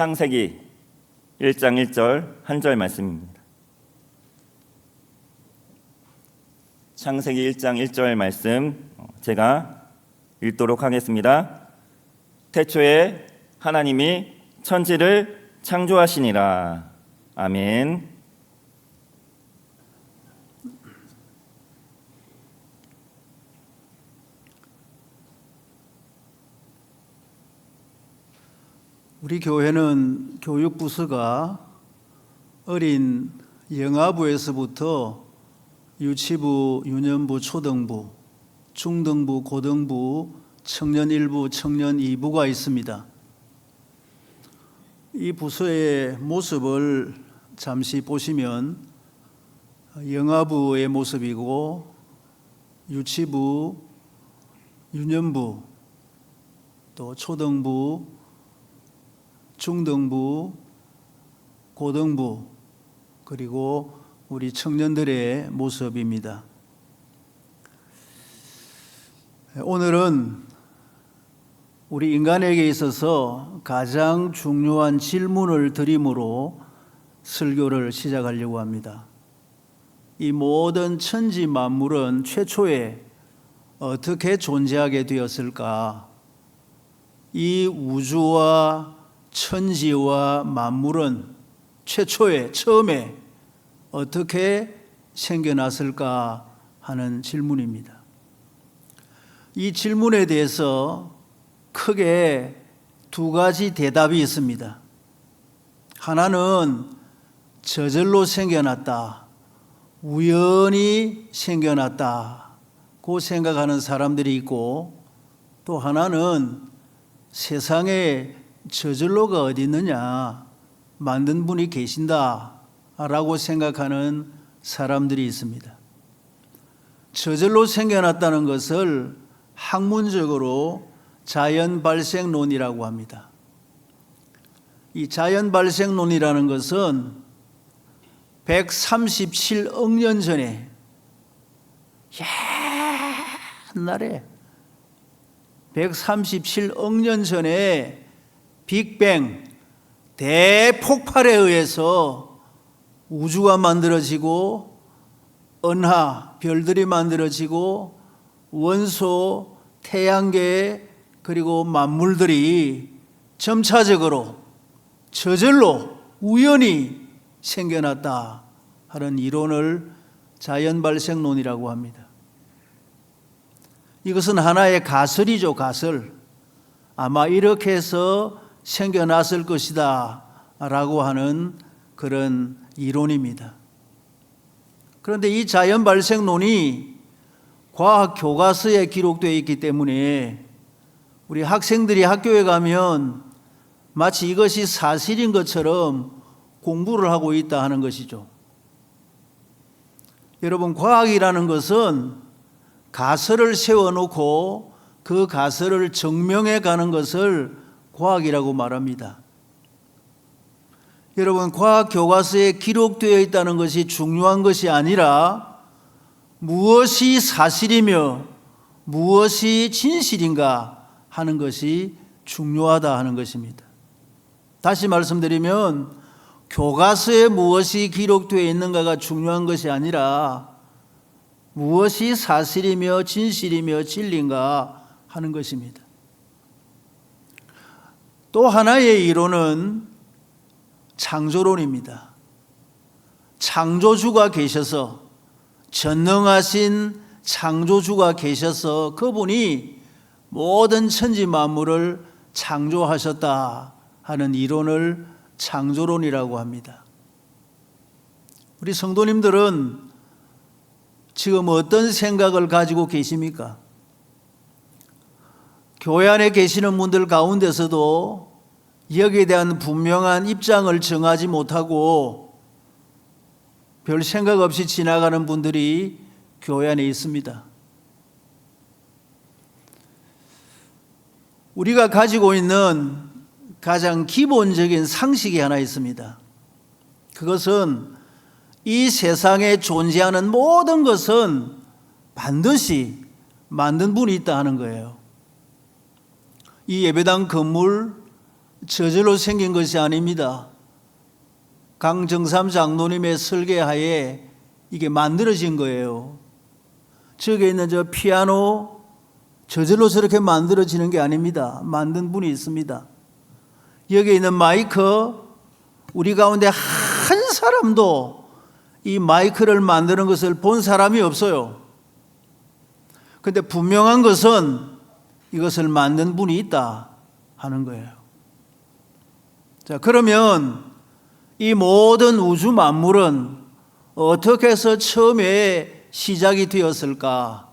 창세기 1장 1절 한 절 말씀입니다. 창세기 1장 1절 말씀 제가 읽도록 하겠습니다. 태초에 하나님이 천지를 창조하시니라. 아멘. 우리 교회는 교육부서가 어린 영아부에서부터 유치부, 유년부, 초등부, 중등부, 고등부, 청년 1부, 청년 2부가 있습니다. 이 부서의 모습을 잠시 보시면 영아부의 모습이고 유치부, 유년부, 또 초등부, 중등부, 고등부, 그리고 우리 청년들의 모습입니다. 오늘은 우리 인간에게 있어서 가장 중요한 질문을 드림으로 설교를 시작하려고 합니다. 이 모든 천지 만물은 최초에 어떻게 존재하게 되었을까? 이 우주와 천지와 만물은 처음에 어떻게 생겨났을까 하는 질문입니다. 이 질문에 대해서 크게 두 가지 대답이 있습니다. 하나는 저절로 생겨났다, 우연히 생겨났다고 생각하는 사람들이 있고, 또 하나는 세상에 저절로가 어디 있느냐, 만든 분이 계신다 라고 생각하는 사람들이 있습니다. 저절로 생겨났다는 것을 학문적으로 자연발생론이라고 합니다. 이 자연발생론이라는 것은 137억 년 전에, 옛날에 137억 년 전에 빅뱅, 대폭발에 의해서 우주가 만들어지고 은하, 별들이 만들어지고 원소, 태양계, 그리고 만물들이 점차적으로 저절로 우연히 생겨났다 하는 이론을 자연발생론이라고 합니다. 이것은 하나의 가설이죠, 가설. 아마 이렇게 해서 생겨났을 것이다 라고 하는 그런 이론입니다. 그런데 이 자연발생론이 과학 교과서에 기록되어 있기 때문에 우리 학생들이 학교에 가면 마치 이것이 사실인 것처럼 공부를 하고 있다 하는 것이죠. 여러분, 과학이라는 것은 가설을 세워놓고 그 가설을 증명해 가는 것을 과학이라고 말합니다. 여러분, 과학 교과서에 기록되어 있다는 것이 중요한 것이 아니라 무엇이 사실이며 무엇이 진실인가 하는 것이 중요하다 하는 것입니다. 다시 말씀드리면 교과서에 무엇이 기록되어 있는가가 중요한 것이 아니라 무엇이 사실이며 진실이며 진리인가 하는 것입니다. 또 하나의 이론은 창조론입니다. 창조주가 계셔서, 전능하신 창조주가 계셔서 그분이 모든 천지 만물을 창조하셨다 하는 이론을 창조론이라고 합니다. 우리 성도님들은 지금 어떤 생각을 가지고 계십니까? 교회 안에 계시는 분들 가운데서도 여기에 대한 분명한 입장을 정하지 못하고 별 생각 없이 지나가는 분들이 교회 안에 있습니다. 우리가 가지고 있는 가장 기본적인 상식이 하나 있습니다. 그것은 이 세상에 존재하는 모든 것은 반드시 만든 분이 있다 하는 거예요. 이 예배당 건물, 저절로 생긴 것이 아닙니다. 강정삼 장로님의 설계하에 이게 만들어진 거예요. 저기 있는 저 피아노 저절로 저렇게 만들어지는 게 아닙니다. 만든 분이 있습니다. 여기 있는 마이크, 우리 가운데 한 사람도 이 마이크를 만드는 것을 본 사람이 없어요. 그런데 분명한 것은 이것을 만든 분이 있다 하는 거예요. 자, 그러면 이 모든 우주 만물은 어떻게 해서 처음에 시작이 되었을까?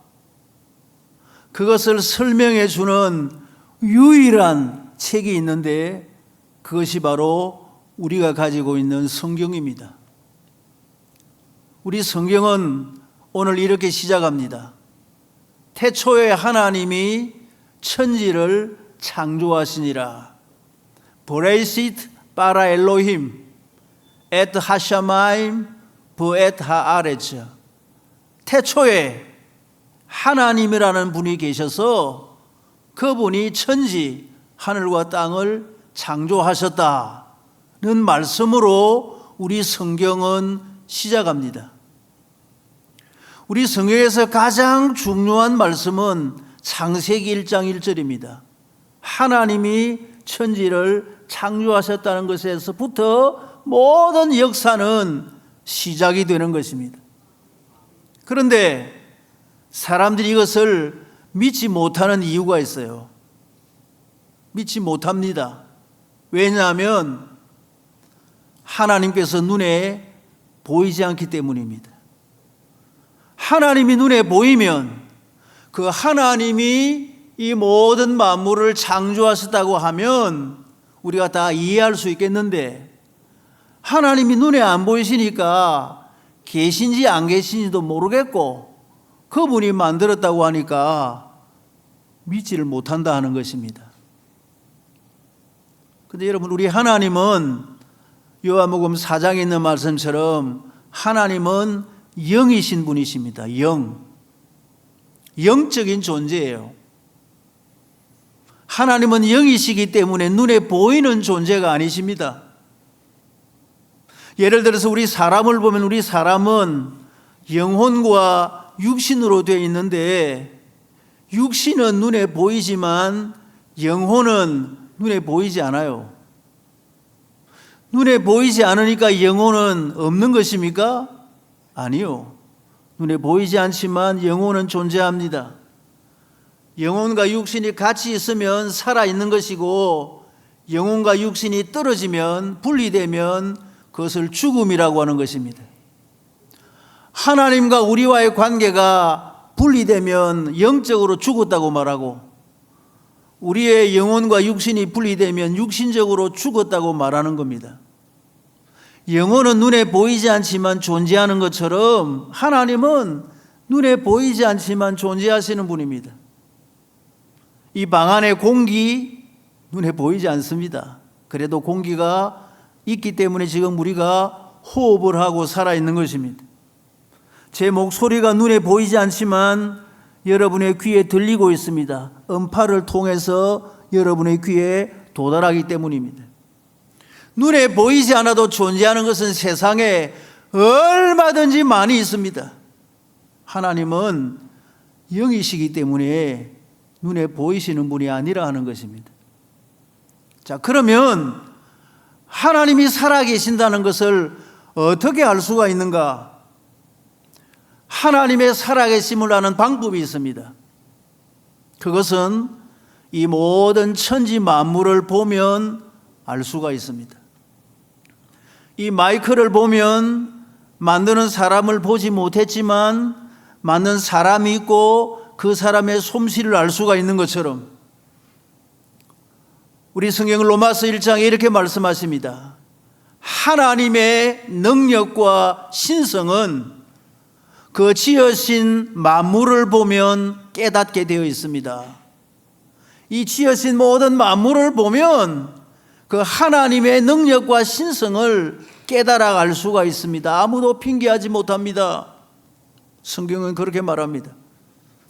그것을 설명해 주는 유일한 책이 있는데 그것이 바로 우리가 가지고 있는 성경입니다. 우리 성경은 오늘 이렇게 시작합니다. 태초에 하나님이 천지를 창조하시니라. 브레이시트 바라 엘로힘 엣 하샤마임 브엣 하아레츠. 태초에 하나님이라는 분이 계셔서 그분이 천지 하늘과 땅을 창조하셨다는 말씀으로 우리 성경은 시작합니다. 우리 성경에서 가장 중요한 말씀은 창세기 1장 1절입니다. 하나님이 천지를 창조하셨다는 것에서부터 모든 역사는 시작이 되는 것입니다. 그런데 사람들이 이것을 믿지 못하는 이유가 있어요. 믿지 못합니다. 왜냐하면 하나님께서 눈에 보이지 않기 때문입니다. 하나님이 눈에 보이면 그 하나님이 이 모든 만물을 창조하셨다고 하면 우리가 다 이해할 수 있겠는데 하나님이 눈에 안 보이시니까 계신지 안 계신지도 모르겠고 그분이 만들었다고 하니까 믿지를 못한다 하는 것입니다. 그런데 여러분, 우리 하나님은 요한복음 4장에 있는 말씀처럼 하나님은 영이신 분이십니다. 영적인 존재예요. 하나님은 영이시기 때문에 눈에 보이는 존재가 아니십니다. 예를 들어서 우리 사람을 보면 우리 사람은 영혼과 육신으로 되어 있는데 육신은 눈에 보이지만 영혼은 눈에 보이지 않아요. 눈에 보이지 않으니까 영혼은 없는 것입니까? 아니요. 눈에 보이지 않지만 영혼은 존재합니다. 영혼과 육신이 같이 있으면 살아있는 것이고 영혼과 육신이 떨어지면 분리되면 그것을 죽음이라고 하는 것입니다. 하나님과 우리와의 관계가 분리되면 영적으로 죽었다고 말하고 우리의 영혼과 육신이 분리되면 육신적으로 죽었다고 말하는 겁니다. 영혼은 눈에 보이지 않지만 존재하는 것처럼 하나님은 눈에 보이지 않지만 존재하시는 분입니다. 이 방 안에 공기 눈에 보이지 않습니다. 그래도 공기가 있기 때문에 지금 우리가 호흡을 하고 살아있는 것입니다. 제 목소리가 눈에 보이지 않지만 여러분의 귀에 들리고 있습니다. 음파를 통해서 여러분의 귀에 도달하기 때문입니다. 눈에 보이지 않아도 존재하는 것은 세상에 얼마든지 많이 있습니다. 하나님은 영이시기 때문에 눈에 보이시는 분이 아니라 하는 것입니다. 자, 그러면 하나님이 살아계신다는 것을 어떻게 알 수가 있는가? 하나님의 살아계심을 아는 방법이 있습니다. 그것은 이 모든 천지 만물을 보면 알 수가 있습니다. 이 마이크를 보면 만드는 사람을 보지 못했지만 만든 사람이 있고 그 사람의 솜씨를 알 수가 있는 것처럼 우리 성경 로마서 1장에 이렇게 말씀하십니다. 하나님의 능력과 신성은 그 지으신 만물을 보면 깨닫게 되어 있습니다. 이 지으신 모든 만물을 보면 그 하나님의 능력과 신성을 깨달아 알 수가 있습니다. 아무도 핑계하지 못합니다. 성경은 그렇게 말합니다.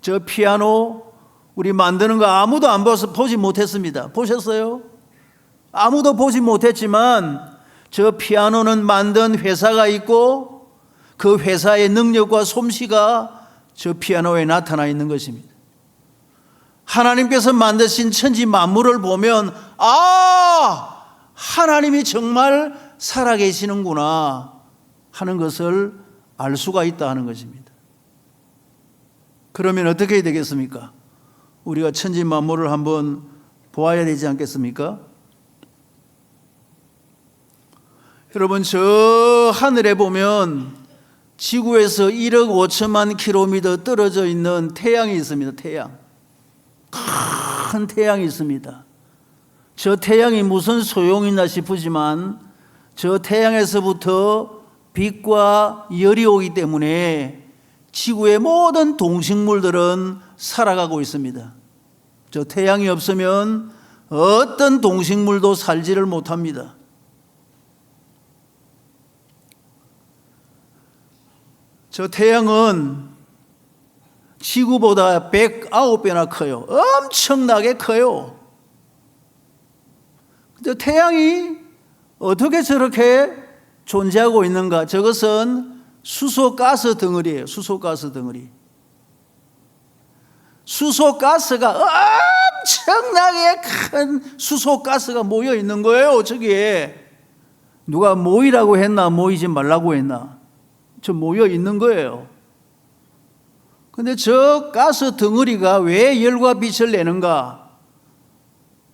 저 피아노 우리 만드는 거 아무도 안 보지 못했습니다. 보셨어요? 아무도 보지 못했지만 저 피아노는 만든 회사가 있고 그 회사의 능력과 솜씨가 저 피아노에 나타나 있는 것입니다. 하나님께서 만드신 천지 만물을 보면 하나님이 정말 살아계시는구나 하는 것을 알 수가 있다 하는 것입니다. 그러면 어떻게 해야 되겠습니까? 우리가 천지 만물을 한번 보아야 되지 않겠습니까? 여러분, 저 하늘에 보면 지구에서 1억 5천만 킬로미터 떨어져 있는 태양이 있습니다. 태양. 큰 태양이 있습니다. 저 태양이 무슨 소용이 있나 싶으지만 저 태양에서부터 빛과 열이 오기 때문에 지구의 모든 동식물들은 살아가고 있습니다. 저 태양이 없으면 어떤 동식물도 살지를 못합니다. 저 태양은 지구보다 109배나 커요. 엄청나게 커요. 근데 태양이 어떻게 저렇게 존재하고 있는가? 저것은 수소가스 덩어리예요. 수소가스 덩어리. 수소가스가 엄청나게 큰 수소가스가 모여 있는 거예요. 저기에 누가 모이라고 했나 모이지 말라고 했나? 저 모여 있는 거예요. 근데 저 가스 덩어리가 왜 열과 빛을 내는가?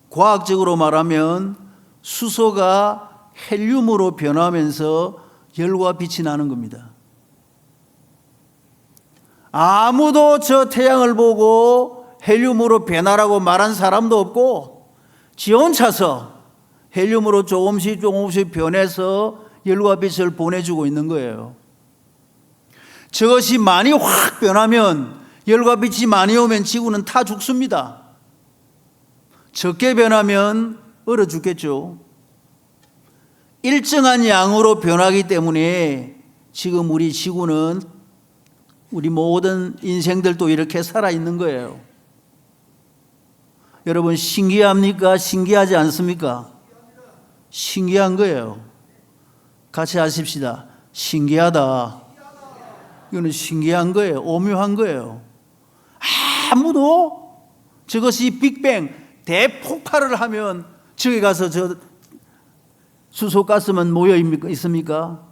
과학적으로 말하면 수소가 헬륨으로 변하면서 열과 빛이 나는 겁니다. 아무도 저 태양을 보고 헬륨으로 변하라고 말한 사람도 없고 지 혼자서 헬륨으로 조금씩 변해서 열과 빛을 보내주고 있는 거예요. 저것이 많이 확 변하면 열과 빛이 많이 오면 지구는 타 죽습니다. 적게 변하면 얼어 죽겠죠. 일정한 양으로 변하기 때문에 지금 우리 지구는 우리 모든 인생들도 이렇게 살아있는 거예요. 여러분, 신기합니까? 신기하지 않습니까? 신기한 거예요. 같이 하십시다. 신기하다. 이거는 신기한 거예요. 오묘한 거예요. 아무도 저것이 빅뱅 대폭발을 하면 저기 가서 저 수소가스만 모여 있습니까?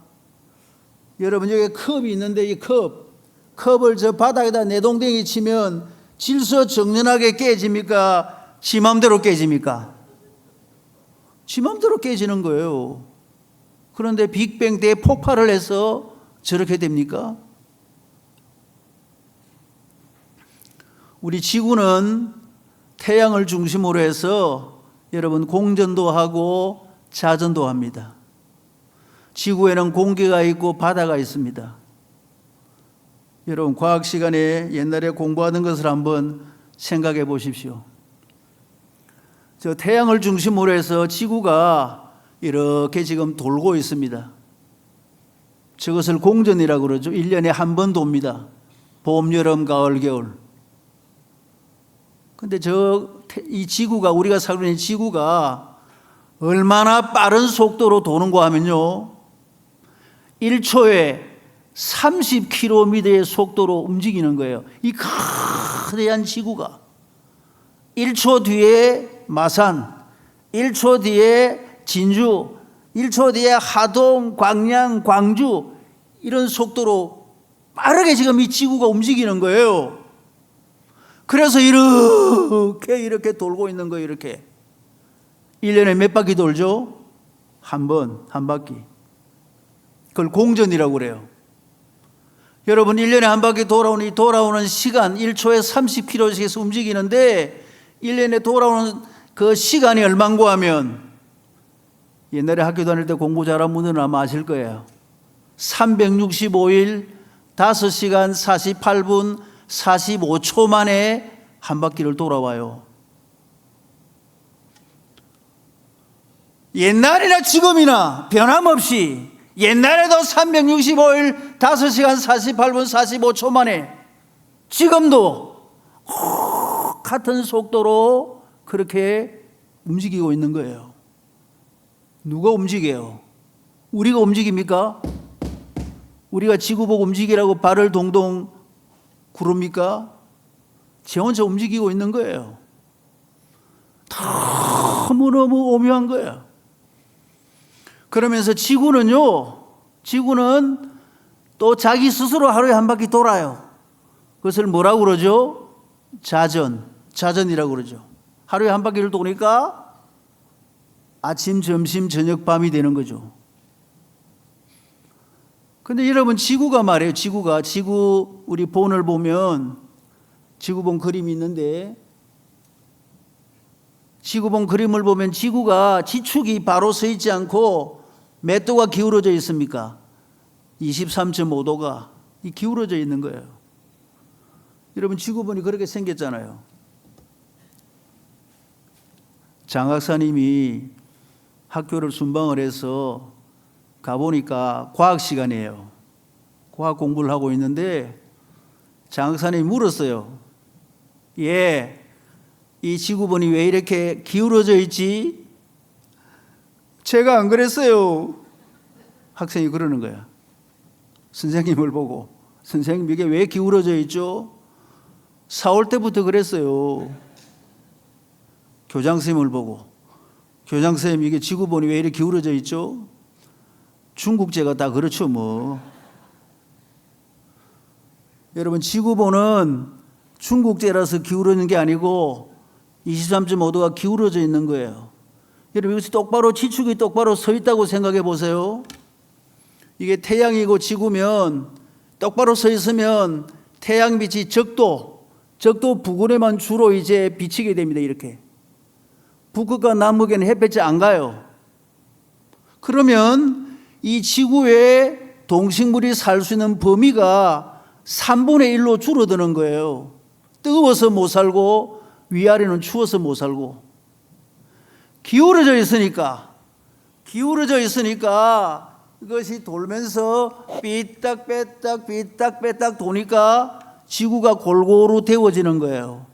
여러분, 여기 컵이 있는데 이 컵을 저 바닥에다 내동댕이 치면 질서정연하게 깨집니까? 지 맘대로 깨집니까? 지 맘대로 깨지는 거예요. 그런데 빅뱅 대폭발을 해서 저렇게 됩니까? 우리 지구는 태양을 중심으로 해서 여러분 공전도 하고 자전도 합니다. 지구에는 공기가 있고 바다가 있습니다. 여러분, 과학 시간에 옛날에 공부하던 것을 한번 생각해 보십시오. 저 태양을 중심으로 해서 지구가 이렇게 지금 돌고 있습니다. 저것을 공전이라고 그러죠. 1년에 한 번 돕니다. 봄, 여름, 가을, 겨울. 근데 이 지구가, 우리가 살고 있는 지구가 얼마나 빠른 속도로 도는가 하면요, 1초에 30km의 속도로 움직이는 거예요. 이 거대한 지구가 1초 뒤에 마산, 1초 뒤에 진주, 1초 뒤에 하동, 광양, 광주, 이런 속도로 빠르게 지금 이 지구가 움직이는 거예요. 그래서 이렇게 돌고 있는 거예요. 이렇게 1년에 몇 바퀴 돌죠? 한 바퀴. 그걸 공전이라고 그래요. 여러분, 1년에 한 바퀴 돌아오는 시간 1초에 30km씩 움직이는데 1년에 돌아오는 그 시간이 얼마인고 하면, 옛날에 학교 다닐 때 공부 잘한 분들은 아마 아실 거예요. 365일 5시간 48분 45초 만에 한 바퀴를 돌아와요. 옛날이나 지금이나 변함없이 옛날에도 365일 5시간 48분 45초 만에, 지금도 같은 속도로 그렇게 움직이고 있는 거예요. 누가 움직여요? 우리가 움직입니까? 우리가 지구 보고 움직이라고 발을 동동 구릅니까? 제 혼자 움직이고 있는 거예요. 너무너무 오묘한 거예요. 그러면서 지구는 또 자기 스스로 하루에 한 바퀴 돌아요. 그것을 뭐라고 그러죠? 자전이라고 그러죠. 하루에 한 바퀴를 도니까 아침, 점심, 저녁, 밤이 되는 거죠. 근데 여러분, 지구가 말이에요. 지구 우리 본을 보면 지구본 그림이 있는데, 지구본 그림을 보면 지구가 지축이 바로 서 있지 않고 몇 도가 기울어져 있습니까? 23.5도가 기울어져 있는 거예요. 여러분, 지구본이 그렇게 생겼잖아요. 장학사님이 학교를 순방을 해서 가보니까 과학 시간이에요. 과학 공부를 하고 있는데 장학사님이 물었어요. 이 지구본이 왜 이렇게 기울어져 있지? 제가 안 그랬어요. 학생이 그러는 거야. 선생님을 보고, 선생님 이게 왜 기울어져 있죠? 4월 때부터 그랬어요. 교장선생님을 보고, 교장선생님 이게 지구본이 왜 이렇게 기울어져 있죠? 중국제가 다 그렇죠 뭐. 여러분, 지구본은 중국제라서 기울어지는 게 아니고 23.5도가 기울어져 있는 거예요. 여러분, 이것이 지축이 똑바로 서 있다고 생각해 보세요. 이게 태양이고 지구면 똑바로 서 있으면 태양빛이 적도 부근에만 주로 이제 비치게 됩니다. 이렇게 북극과 남극에는 햇볕이 안 가요. 그러면 이 지구에 동식물이 살 수 있는 범위가 3분의 1로 줄어드는 거예요. 뜨거워서 못 살고 위아래는 추워서 못 살고. 기울어져 있으니까 이것이 돌면서 삐딱빼딱 도니까 지구가 골고루 데워지는 거예요.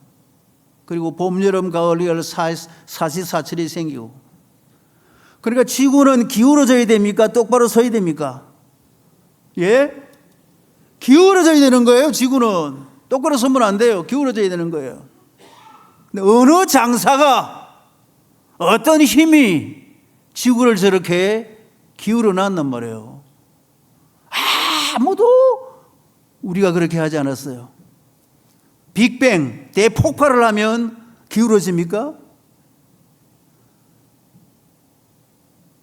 그리고 봄, 여름, 가을, 겨울 사시사철이 생기고. 그러니까 지구는 기울어져야 됩니까? 똑바로 서야 됩니까? 예? 기울어져야 되는 거예요. 지구는 똑바로 서면 안 돼요. 기울어져야 되는 거예요. 근데 어느 장사가, 어떤 힘이 지구를 저렇게 기울여 놨단 말이에요. 아무도 우리가 그렇게 하지 않았어요. 빅뱅, 대폭발을 하면 기울어집니까?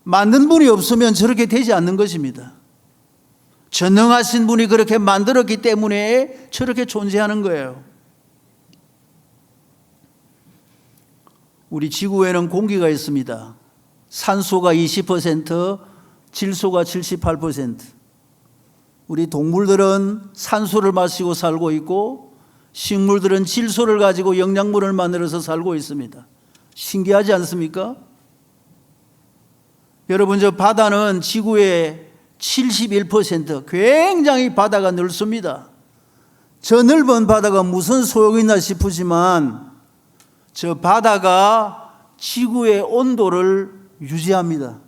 만든 분이 없으면 저렇게 되지 않는 것입니다. 전능하신 분이 그렇게 만들었기 때문에 저렇게 존재하는 거예요. 우리 지구에는 공기가 있습니다. 산소가 20%, 질소가 78%. 우리 동물들은 산소를 마시고 살고 있고 식물들은 질소를 가지고 영양분을 만들어서 살고 있습니다. 신기하지 않습니까? 여러분, 저 바다는 지구의 71%, 굉장히 바다가 넓습니다. 저 넓은 바다가 무슨 소용이 있나 싶으지만 저 바다가 지구의 온도를 유지합니다.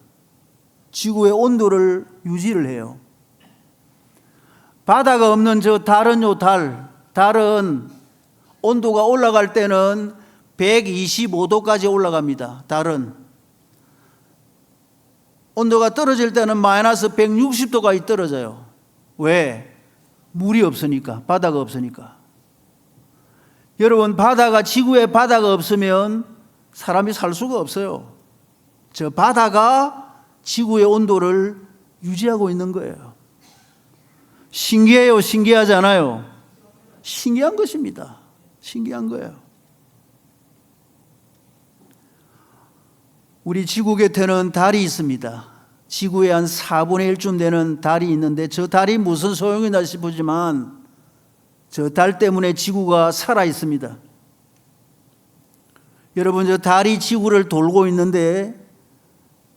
지구의 온도를 유지를 해요. 바다가 없는 저 달은 온도가 올라갈 때는 125도까지 올라갑니다. 달은 온도가 떨어질 때는 마이너스 160도까지 떨어져요. 왜? 물이 없으니까, 바다가 없으니까. 여러분, 지구에 바다가 없으면 사람이 살 수가 없어요. 저 바다가 지구의 온도를 유지하고 있는 거예요. 신기해요? 신기하지 않아요? 신기한 것입니다. 신기한 거예요. 우리 지구 곁에는 달이 있습니다. 지구의 한 4분의 1쯤 되는 달이 있는데 저 달이 무슨 소용이나 싶으지만 저 달 때문에 지구가 살아 있습니다. 여러분, 저 달이 지구를 돌고 있는데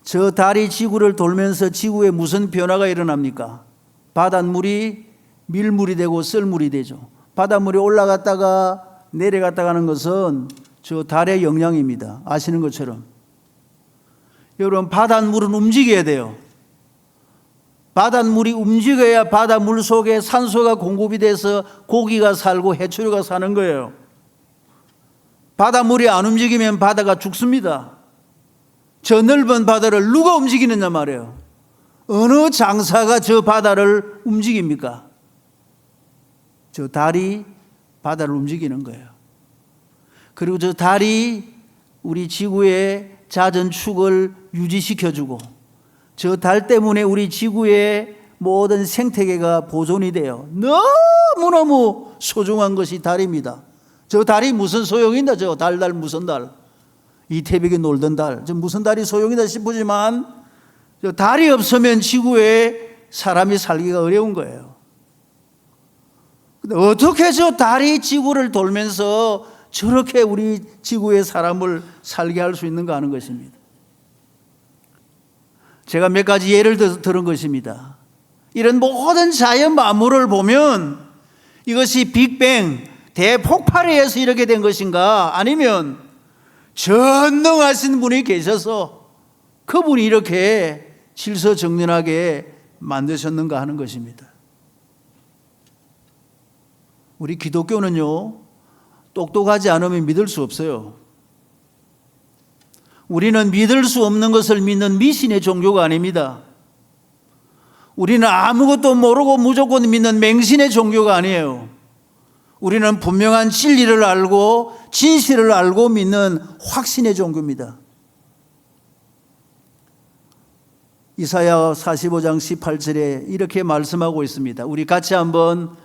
저 달이 지구를 돌면서 지구에 무슨 변화가 일어납니까? 바닷물이 밀물이 되고 썰물이 되죠. 바닷물이 올라갔다가 내려갔다 가는 것은 저 달의 영향입니다. 아시는 것처럼. 여러분, 바닷물은 움직여야 돼요. 바닷물이 움직여야 바닷물 속에 산소가 공급이 돼서 고기가 살고 해초류가 사는 거예요. 바닷물이 안 움직이면 바다가 죽습니다. 저 넓은 바다를 누가 움직이느냐 말이에요. 어느 장사가 저 바다를 움직입니까? 저 달이 바다를 움직이는 거예요. 그리고 저 달이 우리 지구의 자전축을 유지시켜주고, 저 달 때문에 우리 지구의 모든 생태계가 보존이 돼요. 너무너무 소중한 것이 달입니다. 저 달이 무슨 소용이 있나? 저 달 무슨 달? 이태백에 놀던 달, 저 무슨 달이 소용이다 싶지만, 저 달이 없으면 지구에 사람이 살기가 어려운 거예요. 근데 어떻게 저 달이 지구를 돌면서 저렇게 우리 지구의 사람을 살게 할 수 있는가 하는 것입니다. 제가 몇 가지 예를 들은 것입니다. 이런 모든 자연 만물을 보면 이것이 빅뱅, 대폭발에 의해서 이렇게 된 것인가, 아니면 전능하신 분이 계셔서 그분이 이렇게 질서정연하게 만드셨는가 하는 것입니다. 우리 기독교는요, 똑똑하지 않으면 믿을 수 없어요. 우리는 믿을 수 없는 것을 믿는 미신의 종교가 아닙니다. 우리는 아무것도 모르고 무조건 믿는 맹신의 종교가 아니에요. 우리는 분명한 진리를 알고 진실을 알고 믿는 확신의 종교입니다. 이사야 45장 18절에 이렇게 말씀하고 있습니다. 우리 같이 한번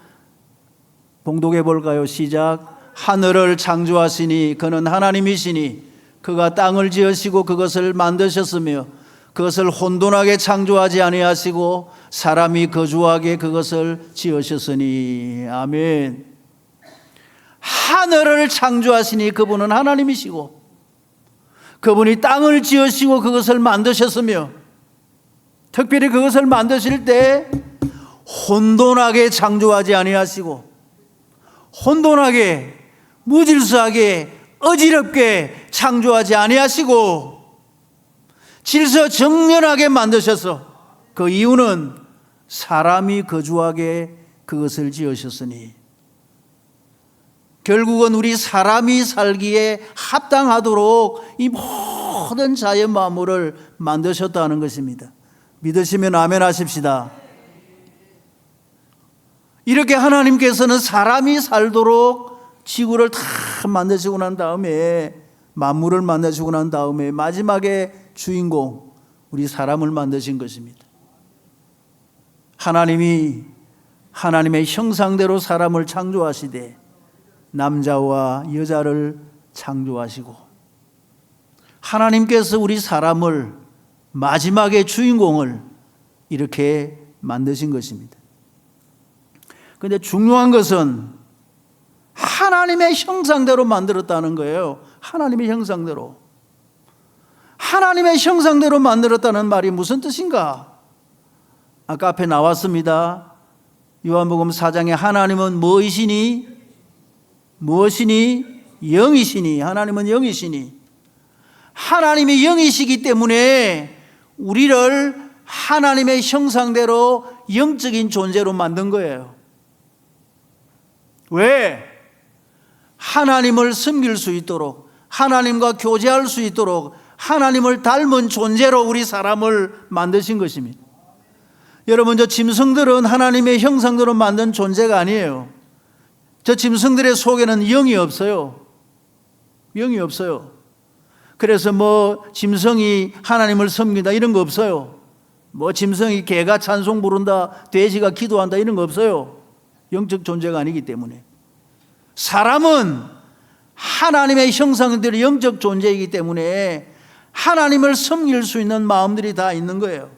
봉독해 볼까요? 시작. 하늘을 창조하시니 그는 하나님이시니 그가 땅을 지으시고 그것을 만드셨으며 그것을 혼돈하게 창조하지 아니하시고 사람이 거주하게 그것을 지으셨으니. 아멘. 하늘을 창조하시니 그분은 하나님이시고, 그분이 땅을 지으시고 그것을 만드셨으며, 특별히 그것을 만드실 때 혼돈하게 창조하지 아니하시고, 혼돈하게 무질서하게 어지럽게 창조하지 아니하시고 질서정연하게 만드셔서, 그 이유는 사람이 거주하게 그것을 지으셨으니, 결국은 우리 사람이 살기에 합당하도록 이 모든 자연 만물을 만드셨다는 것입니다. 믿으시면 아멘 하십시다. 이렇게 하나님께서는 사람이 살도록 지구를 다 만드시고 난 다음에, 만물을 만드시고 난 다음에 마지막에 주인공 우리 사람을 만드신 것입니다. 하나님이 하나님의 형상대로 사람을 창조하시되 남자와 여자를 창조하시고, 하나님께서 우리 사람을 마지막에 주인공을 이렇게 만드신 것입니다. 그런데 중요한 것은 하나님의 형상대로 만들었다는 거예요. 하나님의 형상대로. 하나님의 형상대로 만들었다는 말이 무슨 뜻인가? 아까 앞에 나왔습니다. 요한복음 4장에 하나님은 무엇이니? 영이시니. 하나님은 영이시니. 하나님이 영이시기 때문에 우리를 하나님의 형상대로 영적인 존재로 만든 거예요. 왜? 하나님을 섬길 수 있도록, 하나님과 교제할 수 있도록 하나님을 닮은 존재로 우리 사람을 만드신 것입니다. 여러분, 저 짐승들은 하나님의 형상대로 만든 존재가 아니에요. 저 짐승들의 속에는 영이 없어요. 영이 없어요. 그래서 짐승이 하나님을 섬긴다 이런 거 없어요. 짐승이 개가 찬송 부른다, 돼지가 기도한다 이런 거 없어요. 영적 존재가 아니기 때문에. 사람은 하나님의 형상대로 영적 존재이기 때문에 하나님을 섬길 수 있는 마음들이 다 있는 거예요.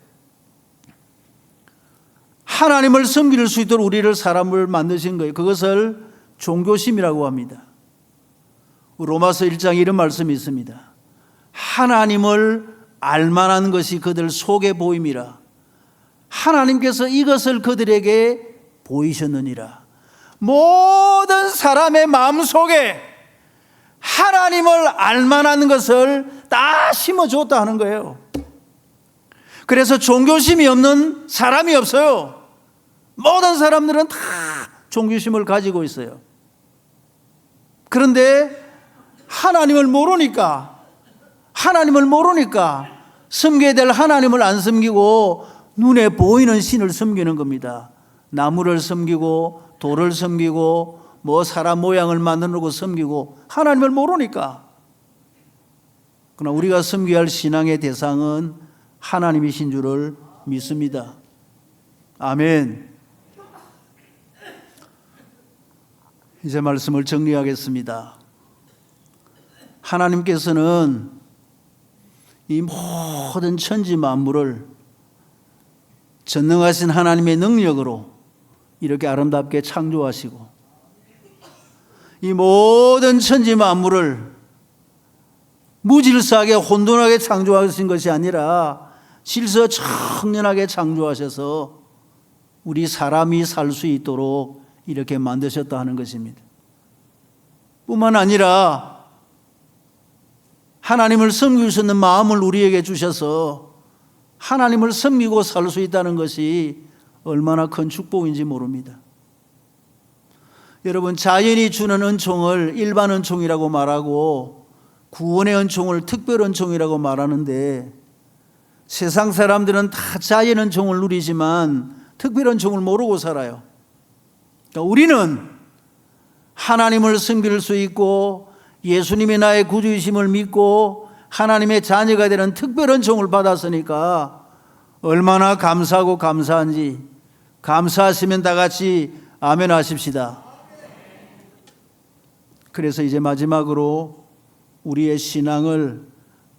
하나님을 섬길 수 있도록 우리를 사람을 만드신 거예요. 그것을 종교심이라고 합니다. 로마서 1장에 이런 말씀이 있습니다. 하나님을 알만한 것이 그들 속에 보임이라. 하나님께서 이것을 그들에게 보이셨느니라. 모든 사람의 마음속에 하나님을 알만한 것을 다 심어줬다 하는 거예요. 그래서 종교심이 없는 사람이 없어요. 모든 사람들은 다 종교심을 가지고 있어요. 그런데 하나님을 모르니까 섬겨야 될 하나님을 안 섬기고 눈에 보이는 신을 섬기는 겁니다. 나무를 섬기고 돌을 섬기고 뭐 사람 모양을 만들고 섬기고 하나님을 모르니까. 그러나 우리가 섬겨야 할 신앙의 대상은 하나님이신 줄을 믿습니다. 아멘. 이제 말씀을 정리하겠습니다. 하나님께서는 이 모든 천지 만물을 전능하신 하나님의 능력으로 이렇게 아름답게 창조하시고 이 모든 천지 만물을 무질서하게 혼돈하게 창조하신 것이 아니라 질서청연하게 창조하셔서 우리 사람이 살 수 있도록 이렇게 만드셨다 하는 것입니다. 뿐만 아니라 하나님을 섬길 수 있는 마음을 우리에게 주셔서 하나님을 섬기고 살 수 있다는 것이 얼마나 큰 축복인지 모릅니다. 여러분, 자연이 주는 은총을 일반 은총이라고 말하고 구원의 은총을 특별 은총이라고 말하는데 세상 사람들은 다 자연 은총을 누리지만 특별 은총을 모르고 살아요. 그러니까 우리는 하나님을 섬길 수 있고 예수님이 나의 구주이심을 믿고 하나님의 자녀가 되는 특별 은총을 받았으니까 얼마나 감사하고 감사한지, 감사하시면 다 같이 아멘 하십시다. 그래서 이제 마지막으로 우리의 신앙을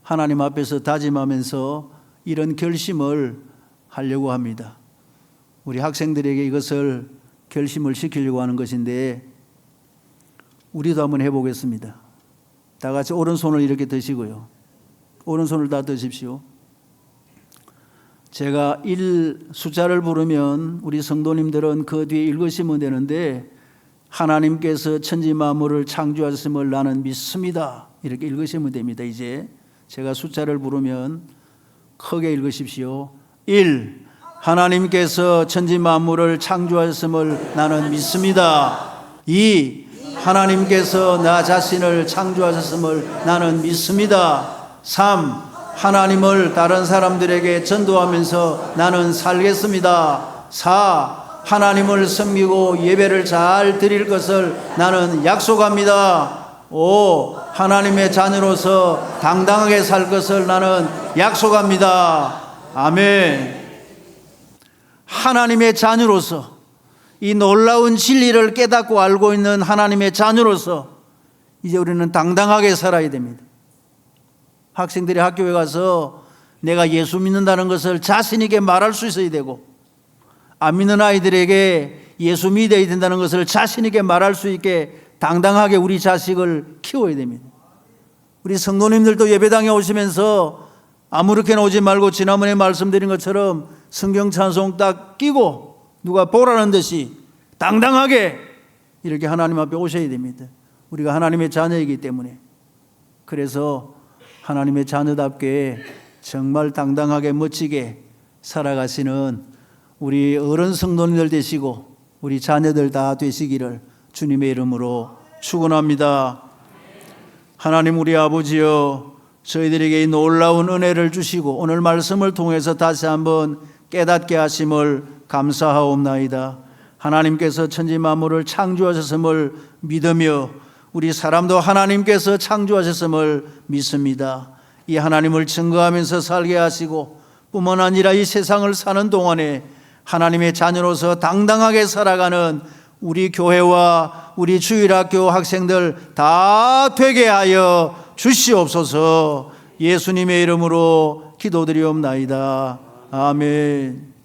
하나님 앞에서 다짐하면서 이런 결심을 하려고 합니다. 우리 학생들에게 이것을 결심을 시키려고 하는 것인데 우리도 한번 해보겠습니다. 다 같이 오른손을 이렇게 드시고요. 오른손을 다 드십시오. 제가 1 숫자를 부르면 우리 성도님들은 그 뒤에 읽으시면 되는데 하나님께서 천지 만물을 창조하셨음을 나는 믿습니다. 이렇게 읽으시면 됩니다. 이제 제가 숫자를 부르면 크게 읽으십시오. 1. 하나님께서 천지 만물을 창조하셨음을 나는 믿습니다. 2. 하나님께서 나 자신을 창조하셨음을 나는 믿습니다. 3. 하나님을 다른 사람들에게 전도하면서 나는 살겠습니다. 4. 하나님을 섬기고 예배를 잘 드릴 것을 나는 약속합니다. 5. 하나님의 자녀로서 당당하게 살 것을 나는 약속합니다. 아멘. 하나님의 자녀로서 이 놀라운 진리를 깨닫고 알고 있는 하나님의 자녀로서 이제 우리는 당당하게 살아야 됩니다. 학생들이 학교에 가서 내가 예수 믿는다는 것을 자신 있게 말할 수 있어야 되고 안 믿는 아이들에게 예수 믿어야 된다는 것을 자신 있게 말할 수 있게 당당하게 우리 자식을 키워야 됩니다. 우리 성도님들도 예배당에 오시면서 아무렇게나 오지 말고 지난번에 말씀드린 것처럼 성경 찬송 딱 끼고 누가 보라는 듯이 당당하게 이렇게 하나님 앞에 오셔야 됩니다. 우리가 하나님의 자녀이기 때문에. 그래서 하나님의 자녀답게 정말 당당하게 멋지게 살아가시는 우리 어른 성도님들 되시고 우리 자녀들 다 되시기를 주님의 이름으로 축원합니다. 하나님 우리 아버지여, 저희들에게 이 놀라운 은혜를 주시고 오늘 말씀을 통해서 다시 한번 깨닫게 하심을 감사하옵나이다. 하나님께서 천지 만물을 창조하셨음을 믿으며 우리 사람도 하나님께서 창조하셨음을 믿습니다. 이 하나님을 증거하면서 살게 하시고 뿐만 아니라 이 세상을 사는 동안에 하나님의 자녀로서 당당하게 살아가는 우리 교회와 우리 주일학교 학생들 다 되게 하여 주시옵소서. 예수님의 이름으로 기도드리옵나이다. 아멘.